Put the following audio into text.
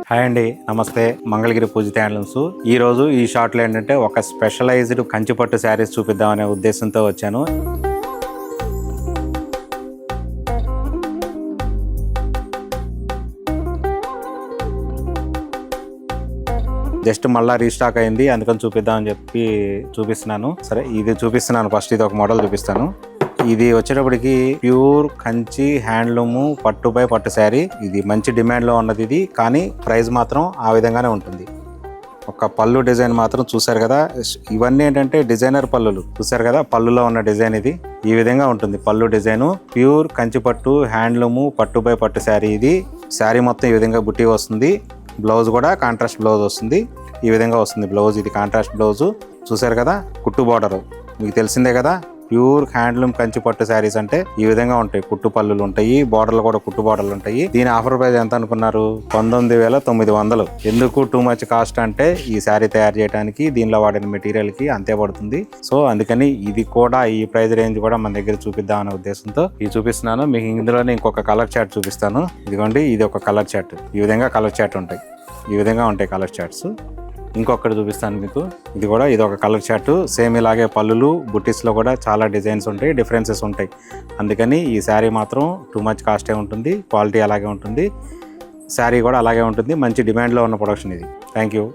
Hi అండి, నమస్తే. మంగళగిరి పూజిత handlooms. ఈ రోజు ఈ షార్ట్లో ఏంటంటే ఒక స్పెషలైజ్డ్ కంచిపట్టు శారీస్ చూపిద్దామనే ఉద్దేశంతో వచ్చాను. జస్ట్ మళ్ళీ రీస్టాక్ అయింది, అందుకని చూపిద్దామని చెప్పి చూపిస్తున్నాను. సరే, ఇది చూపిస్తున్నాను. ఫస్ట్ ఇది ఒక మోడల్ చూపిస్తాను. ఇది వచ్చేటప్పటికి ప్యూర్ కంచి హ్యాండ్లూము పట్టుపై పట్టు శారీ. ఇది మంచి డిమాండ్లో ఉన్నది ఇది, కానీ ప్రైస్ మాత్రం ఆ విధంగానే ఉంటుంది. ఒక పళ్ళు డిజైన్ మాత్రం చూసారు కదా, ఇవన్నీ ఏంటంటే డిజైనర్ పళ్ళులు. చూసారు కదా, పళ్ళులో ఉన్న డిజైన్ ఇది ఈ విధంగా ఉంటుంది. పళ్ళు డిజైను ప్యూర్ కంచి పట్టు హ్యాండ్లూము పట్టుపై పట్టు శారీ. ఇది శారీ మొత్తం ఈ విధంగా బుట్టి వస్తుంది. బ్లౌజ్ కూడా కాంట్రాస్ట్ బ్లౌజ్ వస్తుంది. ఈ విధంగా వస్తుంది బ్లౌజ్. ఇది కాంట్రాస్ట్ బ్లౌజు. చూసారు కదా, కుట్టు బార్డర్ మీకు తెలిసిందే కదా. ప్యూర్ హ్యాండ్లూమ్ కంచి పట్టు శారీస్ అంటే ఈ విధంగా ఉంటాయి. కుట్టు పళ్ళులు ఉంటాయి, బార్డర్లు కూడా కుట్టు బార్డర్లు ఉంటాయి. దీని ఆఫర్ ప్రైస్ ఎంత అనుకున్నారు? 19,900. ఎందుకు టూ మచ్ కాస్ట్ అంటే ఈ శారీ తయారు చేయడానికి దీనిలో వాడిన మెటీరియల్ కి అంతే పడుతుంది. సో అందుకని ఇది కూడా ఈ ప్రైస్ రేంజ్ కూడా మన దగ్గర చూపిద్దాం అనే ఉద్దేశంతో ఇది చూపిస్తున్నాను. మీకు ఇందులోనే ఇంకొక కలర్ చార్ట్ చూపిస్తాను. ఇదిగోండి, ఇది ఒక కలర్ చార్ట్. ఈ విధంగా కలర్ చార్ట్ ఉంటాయి. ఈ విధంగా ఉంటాయి కలర్ చార్ట్స్. ఇంకొకటి చూపిస్తాను మీకు. ఇది కూడా ఇది ఒక కలర్ చార్ట్. సేమ్ ఇలాగే పళ్ళులు బుట్టీస్లో కూడా చాలా డిజైన్స్ ఉంటాయి, డిఫరెన్సెస్ ఉంటాయి. అందుకని ఈ శారీ మాత్రం టూ మచ్ కాస్టే ఉంటుంది. క్వాలిటీ అలాగే ఉంటుంది, శారీ కూడా అలాగే ఉంటుంది. మంచి డిమాండ్లో ఉన్న ప్రొడక్షన్ ఇది. Thank you.